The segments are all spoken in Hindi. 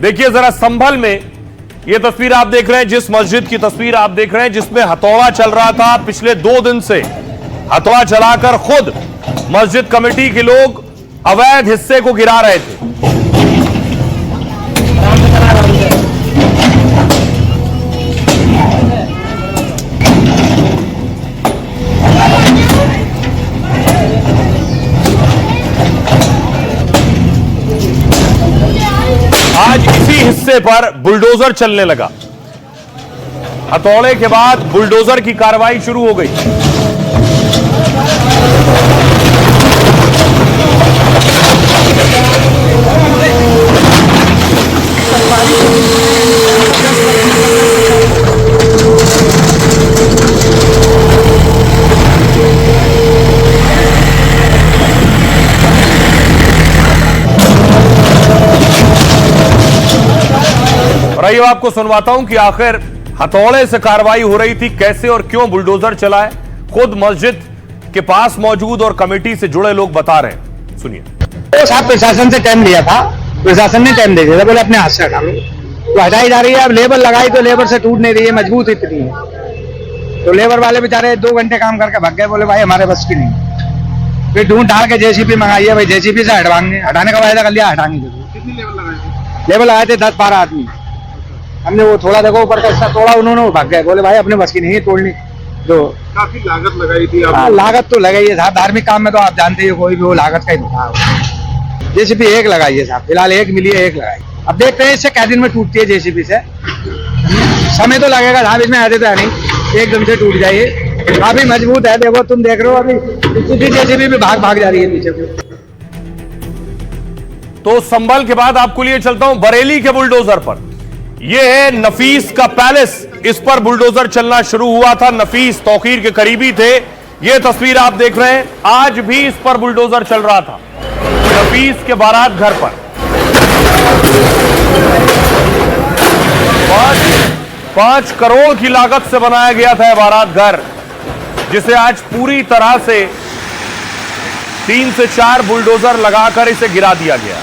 देखिए जरा संभल में यह तस्वीर आप देख रहे हैं, जिस मस्जिद की तस्वीर आप देख रहे हैं जिसमें हथौड़ा चल रहा था पिछले 2 दिन से। हथौड़ा चलाकर खुद मस्जिद कमेटी के लोग अवैध हिस्से को गिरा रहे थे। आज इसी हिस्से पर बुलडोजर चलने लगा। हथौड़े के बाद बुलडोजर की कार्रवाई शुरू हो गई। और आइए आपको सुनवाता हूं कि आखिर हथौड़े से कार्रवाई हो रही थी, कैसे और क्यों बुलडोजर चला है। खुद मस्जिद के पास मौजूद और कमेटी से जुड़े लोग बता रहे हैं, सुनिए। तो साहब प्रशासन से टाइम लिया था, प्रशासन ने टाइम दे दिया था, बोले अपने हाथ से हटा लो, तो हटाई जा रही है। अब लेबर लगाई तो लेबर से टूट नहीं रही है, मजबूत इतनी है। तो लेबर वाले बेचारे 2 घंटे काम करके भाग गए, बोले भाई हमारे बस की नहीं। फिर ढूंढ ढाल के जेसीबी मंगाई है, भाई जेसीबी से हटवाएंगे, हटाने का वायदा कर लिया, हटाएंगे। कितनी लेबर लगाए? लेबर लगाए थे 10-12 आदमी। हमने वो थोड़ा देखो ऊपर का हिस्सा तोड़ा, उन्होंने भाग गए, बोले भाई अपने बस की नहीं है तोड़नी। तो काफी लागत लगाई थी हाँ, लागत तो लगाई है साहब, धार्मिक काम में तो आप जानते हैं कोई भी वो लागत का ही होता है। जेसीबी 1 लगाई है साहब, फिलहाल 1 मिली है, 1 लगाई। अब देखते हैं इससे कै दिन में टूटती है जेसीबी से। समय तो लगेगा साहब, इसमें ऐसे तो है नहीं एकदम से टूट जाइए, काफी मजबूत है। देखो तुम देख रहे हो अभी जेसीबी भी भाग जा रही है पीछे को। तो संभल के बाद आपको लिए चलता हूं बरेली के बुलडोजर पर। यह है नफीस का पैलेस, इस पर बुलडोजर चलना शुरू हुआ था। नफीस तौकीर के करीबी थे, यह तस्वीर आप देख रहे हैं। आज भी इस पर बुलडोजर चल रहा था, नफीस के बारात घर पर। 5 करोड़ की लागत से बनाया गया था यह बारात घर, जिसे आज पूरी तरह से 3 से 4 बुलडोजर लगाकर इसे गिरा दिया गया।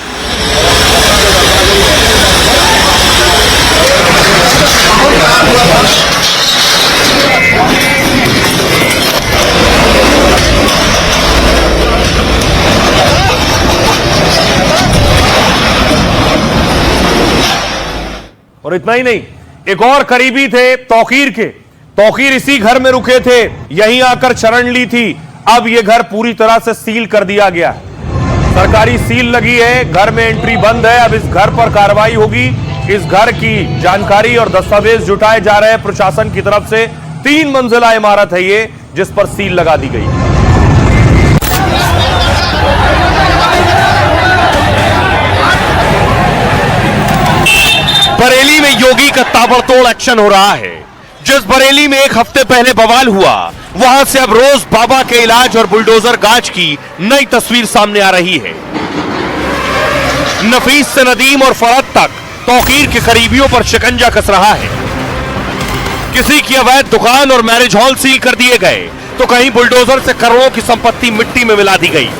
और इतना ही नहीं, एक और करीबी थे तौकीर के। तौकीर इसी घर में रुके थे, यहीं आकर शरण ली थी। अब यह घर पूरी तरह से सील कर दिया गया है, सरकारी सील लगी है, घर में एंट्री बंद है। अब इस घर पर कार्रवाई होगी। इस घर की जानकारी और दस्तावेज जुटाए जा रहे हैं प्रशासन की तरफ से। 3 मंजिला इमारत है ये, जिस पर सील लगा दी गई। बरेली में योगी का ताबड़तोड़ एक्शन हो रहा है। जिस बरेली में 1 हफ्ते पहले बवाल हुआ, वहां से अब रोज बाबा के इलाज और बुलडोजर गाज की नई तस्वीर सामने आ रही है। नफीस से नदीम और फरद तक तौकीर के करीबियों पर शिकंजा कस रहा है। किसी की अवैध दुकान और मैरिज हॉल सील कर दिए गए, तो कहीं बुलडोजर से करोड़ों की संपत्ति मिट्टी में मिला दी गई।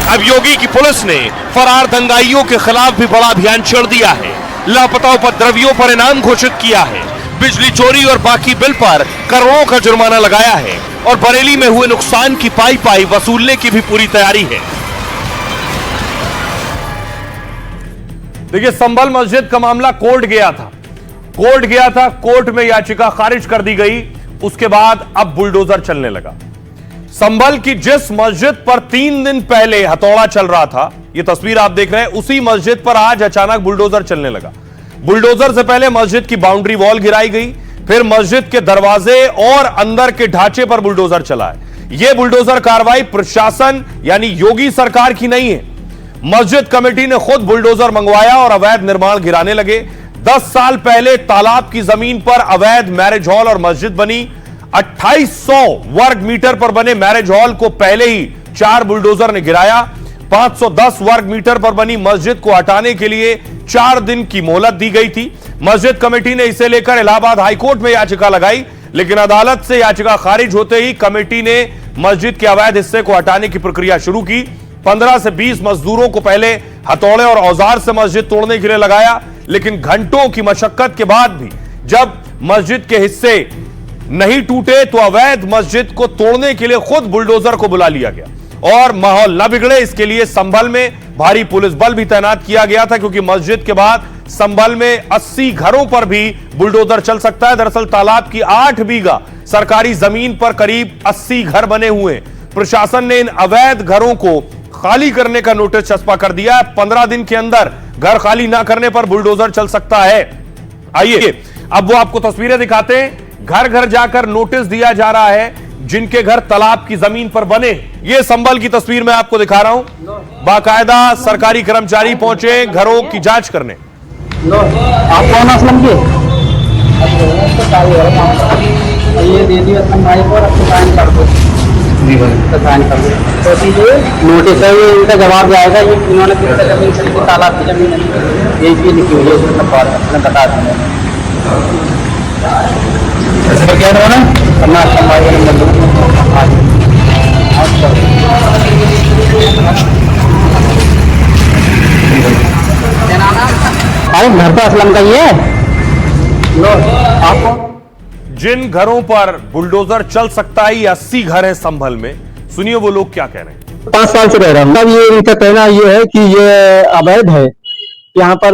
अब योगी की पुलिस ने फरार दंगाइयों के खिलाफ भी बड़ा अभियान छेड़ दिया है। लापता उपद्रवियों पर इनाम घोषित किया है। बिजली चोरी और बाकी बिल पर करोड़ों का जुर्माना लगाया है और बरेली में हुए नुकसान की पाई वसूलने की भी पूरी तैयारी है। देखिए, संभल मस्जिद का मामला कोर्ट गया था, कोर्ट में याचिका खारिज कर दी गई। उसके बाद अब बुलडोजर चलने लगा। संभल की जिस मस्जिद पर 3 दिन पहले हथौड़ा चल रहा था, यह तस्वीर आप देख रहे हैं, उसी मस्जिद पर आज अचानक बुलडोजर चलने लगा। बुलडोजर से पहले मस्जिद की बाउंड्री वॉल गिराई गई, फिर मस्जिद के दरवाजे और अंदर के ढांचे पर बुलडोजर चला है। यह बुलडोजर कार्रवाई प्रशासन यानी योगी सरकार की नहीं है। मस्जिद कमेटी ने खुद बुलडोजर मंगवाया और अवैध निर्माण गिराने लगे। 10 साल पहले तालाब की जमीन पर अवैध मैरिज हॉल और मस्जिद बनी। 2800 वर्ग मीटर पर बने मैरिज हॉल को पहले ही 4 बुलडोजर ने गिराया। 510 वर्ग मीटर पर बनी मस्जिद को हटाने के लिए 4 दिन की मोहलत दी गई थी। मस्जिद कमेटी ने इसे लेकर इलाहाबाद हाईकोर्ट में याचिका लगाई, लेकिन अदालत से याचिका खारिज होते ही कमेटी ने मस्जिद के अवैध हिस्से को हटाने की प्रक्रिया शुरू की। 15 से 20 मजदूरों को पहले हथौड़े और औजार से मस्जिद तोड़ने के लिए लगाया, लेकिन घंटों की मशक्कत के बाद भी जब मस्जिद के हिस्से नहीं टूटे तो अवैध मस्जिद को तोड़ने के लिए खुद बुलडोजर को बुला लिया गया और माहौल न बिगड़े इसके लिए संभल में भारी पुलिस बल भी तैनात किया गया था, क्योंकि मस्जिद के बाद संभल में 80 घरों पर भी बुलडोजर चल सकता है। दरअसल तालाब की 8 बीघा सरकारी जमीन पर करीब 80 घर बने हुए। प्रशासन ने इन अवैध घरों को खाली करने का नोटिस चस्पा कर दिया है। 15 दिन के अंदर घर खाली ना करने पर बुलडोजर चल सकता है। आइए अब वो आपको तस्वीरें दिखाते हैं। घर घर जाकर नोटिस दिया जा रहा है जिनके घर तालाब की जमीन पर बने। ये संभल की तस्वीर मैं आपको दिखा रहा हूं। बाकायदा सरकारी कर्मचारी पहुंचे घरों की जांच करने। आप कौन असलम के ये दे दिया और आपको साइन कर दो। जी भाई साइन कर दो। तो ये नोटिस है, ये इनका जवाब जाएगा। ये इन्होंने कितने जमीन से लिखी, तालाब की जमीन है, ये भी लिखी हुई है, इसमें सब बात है, बता दें। ऐसे क्या रहा ना करना भाई का नंबर अरे घर तो असलम का ही है। आपको जिन घरों पर बुलडोजर चल सकता है, ये 80 घर है संभल में। सुनिए वो लोग क्या कह रहे हैं। 5 साल से रह रहा हूँ। अब ये इनका कहना ये है कि ये अवैध है। यहाँ पर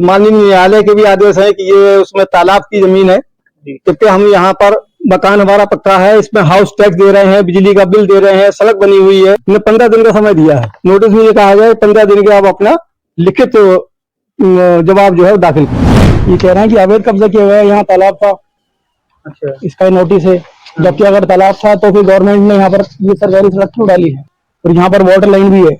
माननीय न्यायालय के भी आदेश है कि ये उसमें तालाब की जमीन है, क्योंकि हम यहाँ पर मकान हमारा पक्का है, इसमें हाउस टैक्स दे रहे हैं, बिजली का बिल दे रहे हैं, सड़क बनी हुई है। इन्हें 15 दिन का समय दिया है। नोटिस में ये कहा गया 15 दिन के आप अपना लिखित जवाब जो है दाखिल करें। ये कह रहे हैं कि अवैध कब्जा किया हुआ है, यहाँ तालाब था। अच्छा, इसका नोटिस है। जबकि अगर तालाब था तो फिर गवर्नमेंट ने यहाँ पर ये सरकारी सड़क क्यों डाली है, और यहाँ पर वाटर लाइन भी है,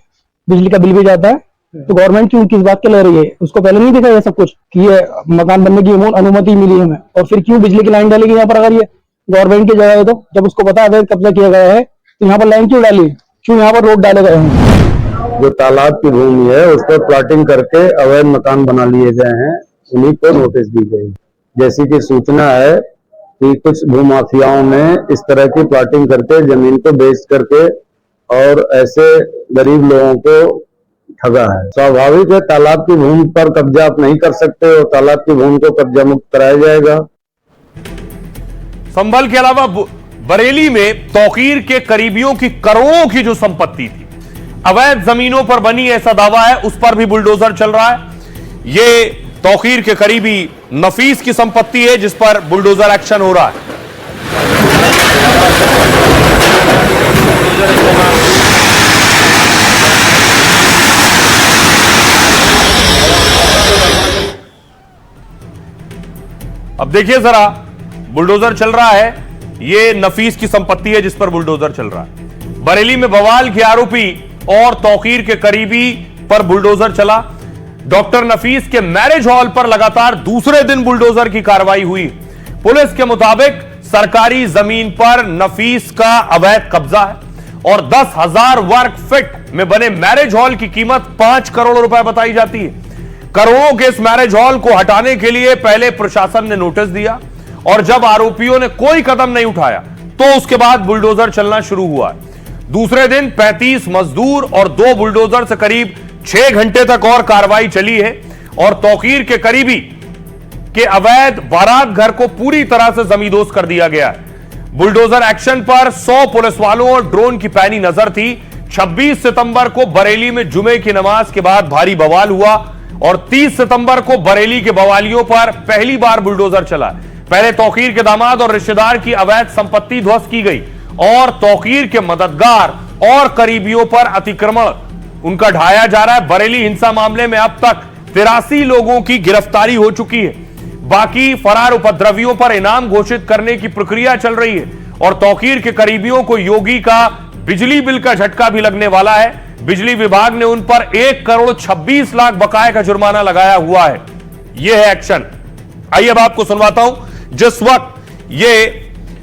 बिजली का बिल भी जाता है, तो गवर्नमेंट क्यों किस बात के ले रही है? उसको पहले नहीं देखा ये सब कुछ कि ये मकान बनने की अनुमति मिली हमें, और फिर क्यों बिजली की लाइन डालेगी यहाँ पर? अगर ये गवर्नमेंट की जगह है तो जब उसको पता है कब्जा किया गया है तो यहाँ पर लाइन क्यों डाली, क्यों यहाँ पर रोड डाले गए हैं? जो तालाब की भूमि है उस पर प्लॉटिंग करके अवैध मकान बना लिए गए हैं, उन्हीं को नोटिस दी गई। जैसी कि सूचना है कि कुछ भूमाफियाओं ने इस तरह की प्लॉटिंग करके जमीन को बेच करके और ऐसे गरीब लोगों को ठगा है। स्वाभाविक है, तालाब की भूमि पर कब्जा आप नहीं कर सकते और तालाब की भूमि को कब्जा मुक्त कराया जाएगा। संभल के अलावा बरेली में तौकीर के करीबियों की करोड़ों की जो संपत्ति थी अवैध जमीनों पर बनी, ऐसा दावा है, उस पर भी बुलडोजर चल रहा है। ये तौकीर के करीबी नफीस की संपत्ति है जिस पर बुलडोजर एक्शन हो रहा है। अब देखिए जरा, बुलडोजर चल रहा है। ये नफीस की संपत्ति है जिस पर बुलडोजर चल रहा है। बरेली में बवाल के आरोपी और तौकीर के करीबी पर बुलडोजर चला। डॉक्टर नफीस के मैरिज हॉल पर लगातार दूसरे दिन बुलडोजर की कार्रवाई हुई। पुलिस के मुताबिक सरकारी जमीन पर नफीस का अवैध कब्जा है और 10,000 वर्ग फीट में बने मैरिज हॉल की कीमत 5 करोड़ रुपए बताई जाती है। करोड़ों के इस मैरिज हॉल को हटाने के लिए पहले प्रशासन ने नोटिस दिया और जब आरोपियों ने कोई कदम नहीं उठाया तो उसके बाद बुलडोजर चलना शुरू हुआ। दूसरे दिन 35 मजदूर और 2 बुलडोजर से करीब 6 घंटे तक और कार्रवाई चली है और तौकीर के करीबी के अवैध बारात घर को पूरी तरह से जमींदोज कर दिया गया है। बुलडोजर एक्शन पर 100 पुलिस वालों और ड्रोन की पैनी नजर थी। 26 सितंबर को बरेली में जुमे की नमाज के बाद भारी बवाल हुआ और 30 सितंबर को बरेली के बवालियों पर पहली बार बुलडोजर चला। पहले तौकीर के दामाद और रिश्तेदार की अवैध संपत्ति ध्वस्त की गई और तौकीर के मददगार और करीबियों पर अतिक्रमण उनका ढाया जा रहा है। बरेली हिंसा मामले में अब तक 83 लोगों की गिरफ्तारी हो चुकी है। बाकी फरार उपद्रवियों पर इनाम घोषित करने की प्रक्रिया चल रही है और तौकीर के करीबियों को योगी का बिजली बिल का झटका भी लगने वाला है। बिजली विभाग ने उन पर 1 करोड़ 26 लाख बकाये का जुर्माना लगाया हुआ है। यह है एक्शन। आइए अब आपको सुनवाता हूं। जिस वक्त ये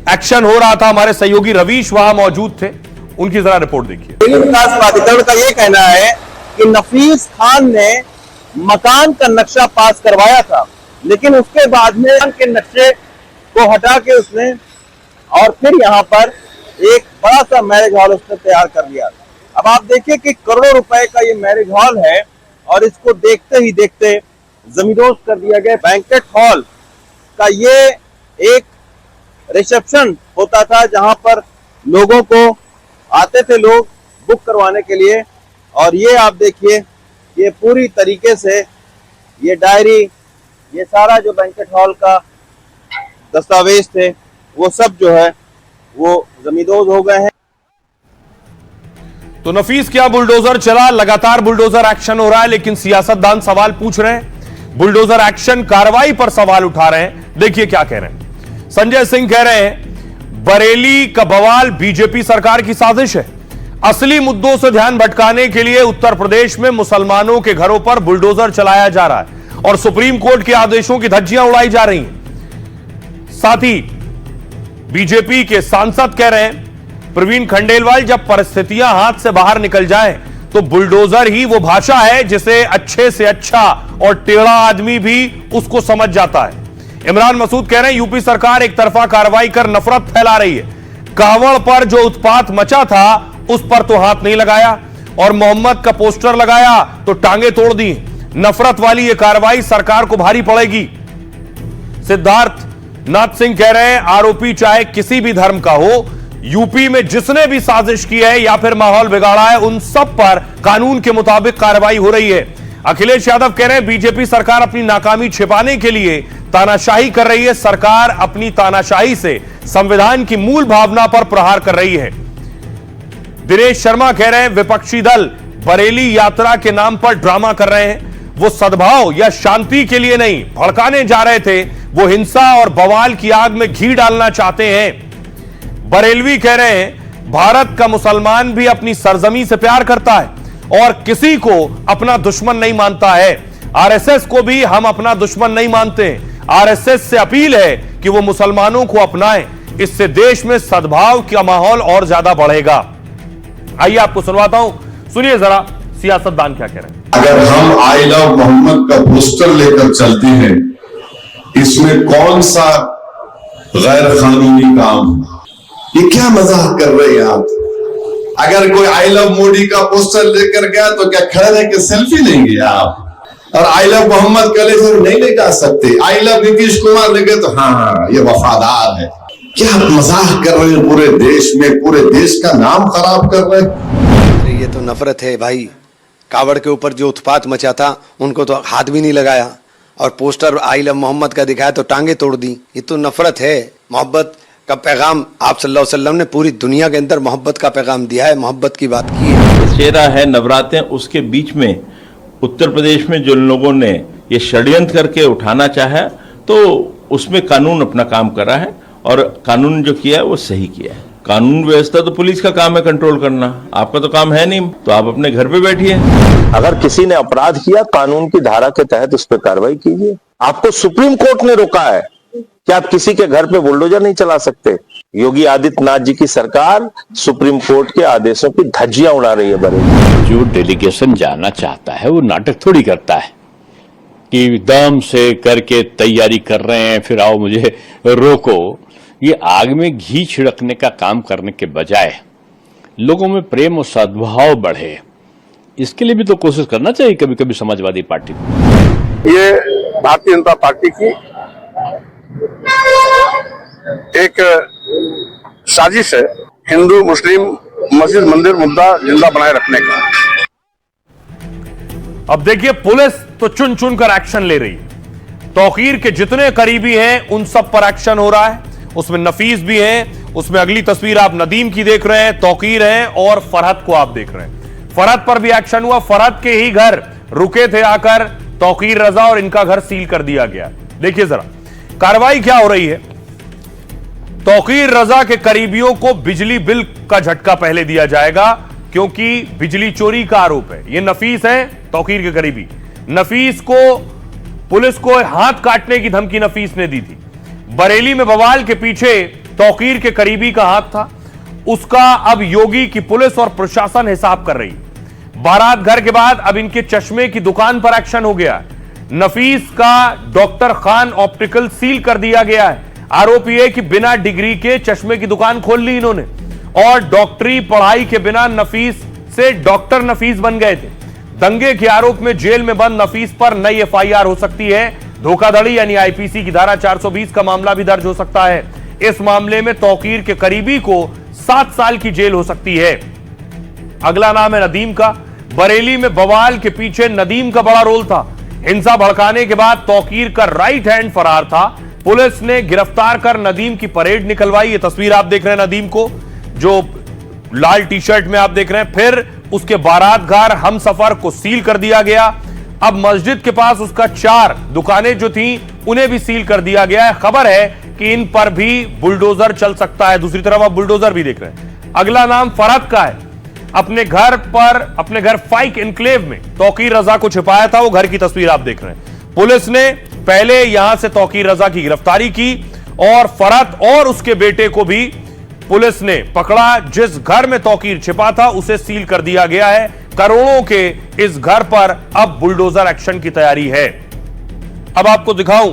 एक्शन हो रहा था हमारे सहयोगी रवीश वहां मौजूद थे, उनकी जरा रिपोर्ट देखिए। विकास प्राधिकरण का यह कहना है कि नफीस खान ने मकान का नक्शा पास करवाया था, लेकिन उसके बाद में के नक्शे को हटा के उसने और फिर यहाँ पर एक बड़ा सा मैरिज हॉल उसने तैयार कर लिया। अब आप देखिए कि करोड़ों रुपए का ये मैरिज हॉल है और इसको देखते ही देखते जमींदोज कर दिया गया। बैंकेट हॉल का ये एक रिसेप्शन होता था जहां पर लोगों को आते थे लोग बुक करवाने के लिए, और ये आप देखिए ये पूरी तरीके से ये डायरी, ये सारा जो बैंकेट हॉल का दस्तावेज थे वो सब जो है वो जमींदोज हो गए हैं। तो नफीस क्या बुलडोजर चला, लगातार बुलडोजर एक्शन हो रहा है, लेकिन सियासतदान सवाल पूछ रहे हैं, बुलडोजर एक्शन कार्रवाई पर सवाल उठा रहे हैं। देखिए क्या कह रहे हैं। संजय सिंह कह रहे हैं बरेली का बवाल बीजेपी सरकार की साजिश है, असली मुद्दों से ध्यान भटकाने के लिए उत्तर प्रदेश में मुसलमानों के घरों पर बुलडोजर चलाया जा रहा है और सुप्रीम कोर्ट के आदेशों की धज्जियां उड़ाई जा रही हैं। साथ ही बीजेपी के सांसद कह रहे हैं प्रवीण खंडेलवाल, जब परिस्थितियां हाथ से बाहर निकल जाएं तो बुलडोजर ही वो भाषा है जिसे अच्छे से अच्छा और टेढ़ा आदमी भी उसको समझ जाता है। इमरान मसूद कह रहे हैं यूपी सरकार एक तरफा कार्रवाई कर नफरत फैला रही है, कांवड़ पर जो उत्पात मचा था उस पर तो हाथ नहीं लगाया और मोहम्मद का पोस्टर लगाया तो टांगे तोड़ दी। नफरत वाली यह कार्रवाई सरकार को भारी पड़ेगी। सिद्धार्थ नाथ सिंह कह रहे हैं आरोपी चाहे किसी भी धर्म का हो, यूपी में जिसने भी साजिश की है या फिर माहौल बिगाड़ा है उन सब पर कानून के मुताबिक कार्रवाई हो रही है। अखिलेश यादव कह रहे हैं बीजेपी सरकार अपनी नाकामी छिपाने के लिए तानाशाही कर रही है, सरकार अपनी तानाशाही से संविधान की मूल भावना पर प्रहार कर रही है। दिनेश शर्मा कह रहे हैं विपक्षी दल बरेली यात्रा के नाम पर ड्रामा कर रहे हैं, वो सद्भाव या शांति के लिए नहीं भड़काने जा रहे थे, वो हिंसा और बवाल की आग में घी डालना चाहते हैं। बरेलवी कह रहे हैं भारत का मुसलमान भी अपनी सरजमी से प्यार करता है और किसी को अपना दुश्मन नहीं मानता है। आरएसएस को भी हम अपना दुश्मन नहीं मानते। आरएसएस से अपील है कि वो मुसलमानों को अपनाएं, इससे देश में सद्भाव का माहौल और ज्यादा बढ़ेगा। आइए आपको सुनवाता हूं, सुनिए जरा सियासतदान क्या कह रहे हैं। अगर हम आई लव मोहम्मद का पोस्टर लेकर चलते हैं, इसमें कौन सा गैर कानूनी काम? ये क्या मजाक कर रहे हैं आप? अगर कोई आई लव मोदी का पोस्टर लेकर गया तो क्या खड़े रह के सेल्फी लेंगे आप? और आई लव मोहम्मद का लेकर नहीं ले जा सकते। आई लव नीतीश कुमार लेके तो हाँ ये वफादार है। क्या मजाक कर रहे हैं? पूरे देश में पूरे देश का नाम खराब कर रहे हैं। अरे ये तो नफरत है भाई। कावड़ के ऊपर जो उत्पात मचा था उनको तो हाथ भी नहीं लगाया और पोस्टर आई लव मोहम्मद का दिखाया तो टांगे तोड़ दी। ये तो नफरत है। मोहब्बत का पैगाम आप सल्लल्लाहु अलैहि वसल्लम ने पूरी दुनिया के अंदर मोहब्बत का पैगाम दिया है, मोहब्बत की बात की है। दशहरा है, नवरात्रे, उसके बीच में उत्तर प्रदेश में जो लोगों ने ये षड्यंत्र करके उठाना चाहा तो उसमें कानून अपना काम कर रहा है और कानून जो किया है वो सही किया है। कानून व्यवस्था तो पुलिस का काम है कंट्रोल करना, आपका तो काम है नहीं, तो आप अपने घर पे बैठिए। अगर किसी ने अपराध किया कानून की धारा के तहत उस पर कार्रवाई कीजिए। आपको सुप्रीम कोर्ट ने रोका है कि आप किसी के घर पे बुलडोजर नहीं चला सकते। योगी आदित्यनाथ जी की सरकार सुप्रीम कोर्ट के आदेशों की धज्जियां उड़ा रही है। बरेली जो डेलीगेशन जाना चाहता है वो नाटक थोड़ी करता है कि दम से करके तैयारी कर रहे हैं फिर आओ मुझे रोको। ये आग में घी छिड़कने का काम करने के बजाय लोगों में प्रेम और सद्भाव बढ़े, इसके लिए भी तो कोशिश करना चाहिए कभी कभी समाजवादी पार्टी को। ये भारतीय जनता पार्टी की एक साजिश है हिंदू मुस्लिम मस्जिद मंदिर मुद्दा जिंदा बनाए रखने का। अब देखिए पुलिस तो चुन चुन कर एक्शन ले रही है। तौकीर के जितने करीबी हैं उन सब पर एक्शन हो रहा है, उसमें नफीस भी हैं, उसमें अगली तस्वीर आप नदीम की देख रहे हैं, तौकीर है और फरहत को आप देख रहे हैं। फरहत पर भी एक्शन हुआ, फरहत के ही घर रुके थे आकर तौकीर रजा और इनका घर सील कर दिया गया। देखिए जरा कार्रवाई क्या हो रही है। तौकीर रजा के करीबियों को बिजली बिल का झटका पहले दिया जाएगा क्योंकि बिजली चोरी का आरोप है। ये नफीस है तौकीर के करीबी। नफीस को पुलिस को हाथ काटने की धमकी नफीस ने दी थी। बरेली में बवाल के पीछे तौकीर के करीबी का हाथ था, उसका अब योगी की पुलिस और प्रशासन हिसाब कर रही है। बारात घर के बाद अब इनके चश्मे की दुकान पर एक्शन हो गया। नफीस का डॉक्टर खान ऑप्टिकल सील कर दिया गया है। आरोप यह कि बिना डिग्री के चश्मे की दुकान खोल ली इन्होंने और डॉक्टरी पढ़ाई के बिना नफीस से डॉक्टर नफीस बन गए थे। दंगे के आरोप में जेल में बंद नफीस पर नई एफआईआर हो सकती है। धोखाधड़ी यानी आईपीसी की धारा 420 का मामला भी दर्ज हो सकता है। इस मामले में तौकीर के करीबी को 7 साल की जेल हो सकती है। अगला नाम है नदीम का। बरेली में बवाल के पीछे नदीम का बड़ा रोल था। हिंसा भड़काने के बाद तौकीर का राइट हैंड फरार था। पुलिस ने गिरफ्तार कर नदीम की परेड निकलवाई। ये तस्वीर आप देख रहे हैं नदीम को, जो लाल टी शर्ट में आप देख रहे हैं। फिर उसके बारात घर हम सफर को सील कर दिया गया। अब मस्जिद के पास उसका 4 दुकानें जो थी उन्हें भी सील कर दिया गया है। खबर है कि इन पर भी बुलडोजर चल सकता है। दूसरी तरफ आप बुलडोजर भी देख रहे हैं। अगला नाम फरहत का है। अपने घर फाइक इनक्लेव में तौकीर रजा को छिपाया था। वो घर की तस्वीर आप देख रहे हैं। पुलिस ने पहले यहां से तौकीर रजा की गिरफ्तारी की और फरहत और उसके बेटे को भी पुलिस ने पकड़ा। जिस घर में तौकीर छिपा था उसे सील कर दिया गया है। करोड़ों के इस घर पर अब बुलडोजर एक्शन की तैयारी है। अब आपको दिखाऊं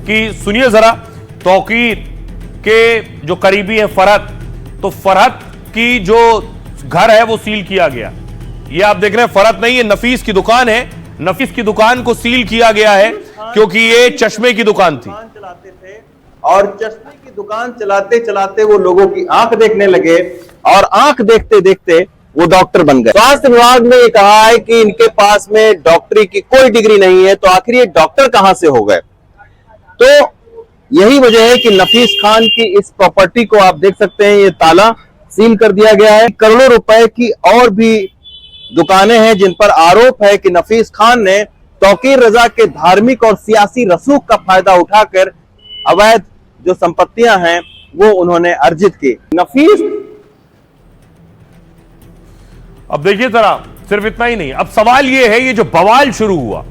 कि सुनिए जरा, तौकीर के जो करीबी है फरहत, तो फरहत की जो घर है वो सील किया गया। ये आप देख रहे हैं, फरहत नहीं, ये नफीस की दुकान है। नफीस की दुकान को सील किया गया है क्योंकि ये चश्मे की दुकान थी। चलाते थे और चश्मे की दुकान चलाते चलाते वो लोगों की आंख देखने लगे और आंख देखते देखते वो डॉक्टर बन गए। स्वास्थ्य विभाग ने कहा है कि इनके पास में डॉक्टरी की कोई डिग्री नहीं है, तो आखिर ये डॉक्टर कहां से हो गए? तो यही वजह है कि नफीस खान की इस प्रॉपर्टी को आप देख सकते हैं, ये ताला सील कर दिया गया है। करोड़ों रुपए की और भी दुकानें हैं जिन पर आरोप है कि नफीस खान ने तौकीर रजा के धार्मिक और सियासी रसूख का फायदा उठाकर अवैध जो संपत्तियां हैं वो उन्होंने अर्जित की। नफीस अब देखिए जरा, सिर्फ इतना ही नहीं, अब सवाल यह है, ये जो बवाल शुरू हुआ,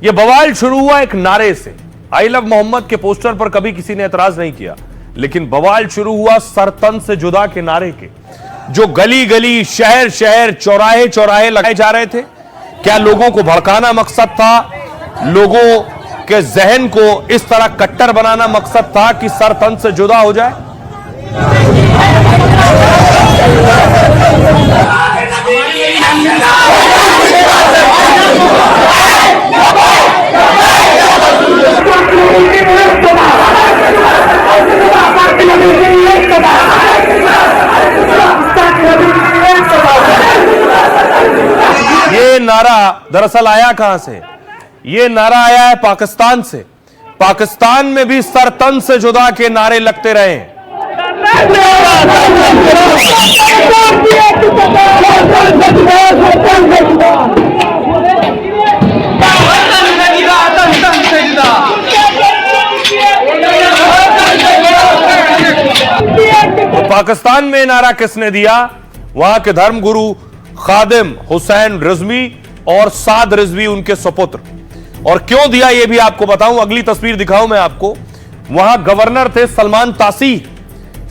ये बवाल शुरू हुआ एक नारे से। आई लव मोहम्मद के पोस्टर पर कभी किसी ने एतराज नहीं किया, लेकिन बवाल शुरू हुआ सर तन से जुदा के नारे के, जो गली गली, शहर शहर, चौराहे चौराहे लगाए जा रहे थे। क्या लोगों को भड़काना मकसद था? लोगों के जहन को इस तरह कट्टर बनाना मकसद था कि सर तन से जुदा हो जाए? ये नारा दरअसल आया कहां से? ये नारा आया है पाकिस्तान से। पाकिस्तान में भी सर तन से जुदा के नारे लगते रहे। तो पाकिस्तान में नारा किसने दिया? वहां के धर्मगुरु खादिम हुसैन रिजवी और साद रिजवी, उनके सुपुत्र। और क्यों दिया ये भी आपको बताऊं, अगली तस्वीर दिखाऊं मैं आपको। वहां गवर्नर थे सलमान तासीर।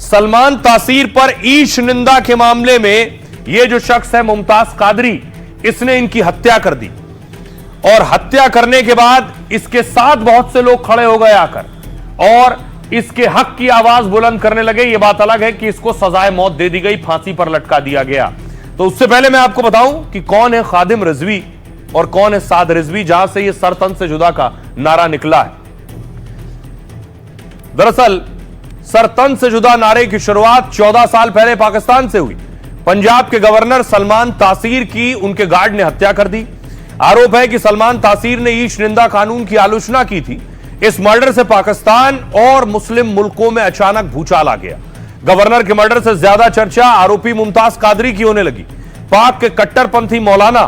सलमान तासीर पर ईश निंदा के मामले में ये जो शख्स है मुमताज कादरी, इसने इनकी हत्या कर दी। और हत्या करने के बाद इसके साथ बहुत से लोग खड़े हो गए आकर और इसके हक की आवाज बुलंद करने लगे। ये बात अलग है कि इसको सजाए मौत दे दी गई, फांसी पर लटका दिया गया। तो उससे पहले मैं आपको बताऊं कि कौन है खादिम रिजवी और कौन है साद रिजवी, जहां से ये सर तन से जुदा का नारा निकला है। दरअसल सर तन से जुदा नारे की शुरुआत 14 साल पहले पाकिस्तान से हुई। पंजाब के गवर्नर सलमान तासीर की उनके गार्ड ने हत्या कर दी। आरोप है कि सलमान तासीर ने ईश निंदा कानून की आलोचना की थी। इस मर्डर से पाकिस्तान और मुस्लिम मुल्कों में अचानक भूचाल आ गया। गवर्नर के मर्डर से ज्यादा चर्चा आरोपी मुमताज कादरी की होने लगी। पाक के कट्टरपंथी मौलाना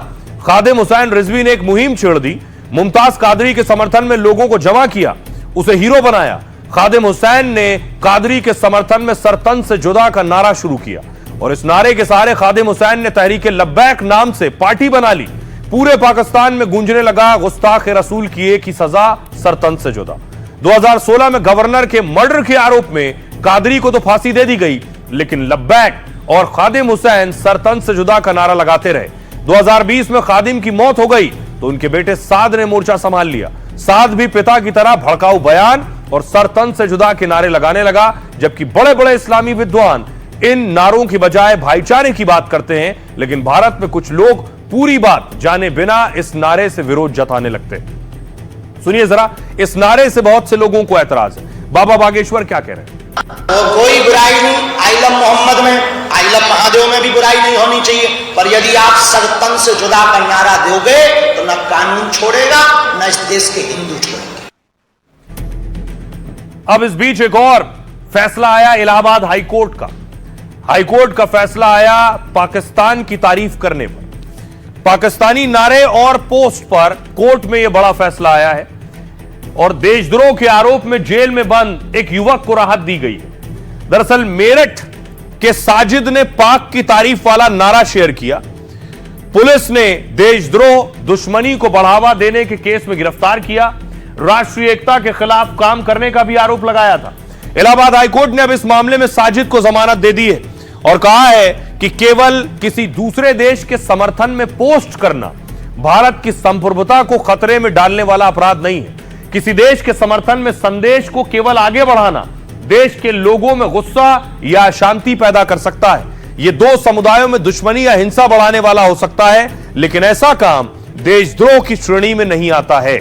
खादिम हुसैन रिजवी ने एक मुहिम छेड़ दी। मुमताज कादरी के समर्थन में लोगों को जमा किया, उसे हीरो बनाया। खादिम हुसैन ने कादरी के समर्थन में सरतन से जुदा का नारा शुरू किया और इस नारे के सहारे खादिम हुसैन ने तहरीक लब्बैक नाम से पार्टी बना ली। पूरे पाकिस्तान में गूंजने लगा गुस्ताख रसूल की एक ही सजा, सरतन से जुदा। 2016 में गवर्नर के मर्डर के आरोप में कादरी को तो फांसी दे दी गई, लेकिन लब्बैक और खादिम हुसैन सरतन से जुदा का नारा लगाते रहे। 2020 में खादिम की मौत हो गई तो उनके बेटे साद ने मोर्चा संभाल लिया। साद भी पिता की तरह भड़काऊ बयान और सरतन से जुदा के नारे लगाने लगा, जबकि बड़े बड़े इस्लामी विद्वान इन नारों की बजाय भाईचारे की बात करते हैं, लेकिन भारत में कुछ लोग पूरी बात जाने बिना इस नारे से विरोध जताने लगते हैं। सुनिए जरा, इस नारे से बहुत से लोगों को ऐतराज है। बाबा बागेश्वर क्या कह रहे हैं? और कोई बुराई नहीं, आई लव मोहम्मद में, आई लव महादेव में भी बुराई नहीं होनी चाहिए, पर यदि आप सरतन से जुदा का नारा दोगे तो न कानून छोड़ेगा न इस देश के हिंदू छोड़ेंगे। अब इस बीच एक और फैसला आया इलाहाबाद हाईकोर्ट का। हाईकोर्ट का फैसला आया पाकिस्तान की तारीफ करने पर। पाकिस्तानी नारे और पोस्ट पर कोर्ट में यह बड़ा फैसला आया है और देशद्रोह के आरोप में जेल में बंद एक युवक को राहत दी गई है। दरअसल मेरठ के साजिद ने पाक की तारीफ वाला नारा शेयर किया। पुलिस ने देशद्रोह, दुश्मनी को बढ़ावा देने के केस में गिरफ्तार किया। राष्ट्रीय एकता के खिलाफ काम करने का भी आरोप लगाया था। इलाहाबाद हाईकोर्ट ने अब इस मामले में साजिद को जमानत दे दी है और कहा है कि केवल किसी दूसरे देश के समर्थन में पोस्ट करना भारत की संप्रभुता को खतरे में डालने वाला अपराध नहीं है। किसी देश के समर्थन में संदेश को केवल आगे बढ़ाना देश के लोगों में गुस्सा या अशांति पैदा कर सकता है। यह दो समुदायों में दुश्मनी या हिंसा बढ़ाने वाला हो सकता है, लेकिन ऐसा काम देशद्रोह की श्रेणी में नहीं आता है।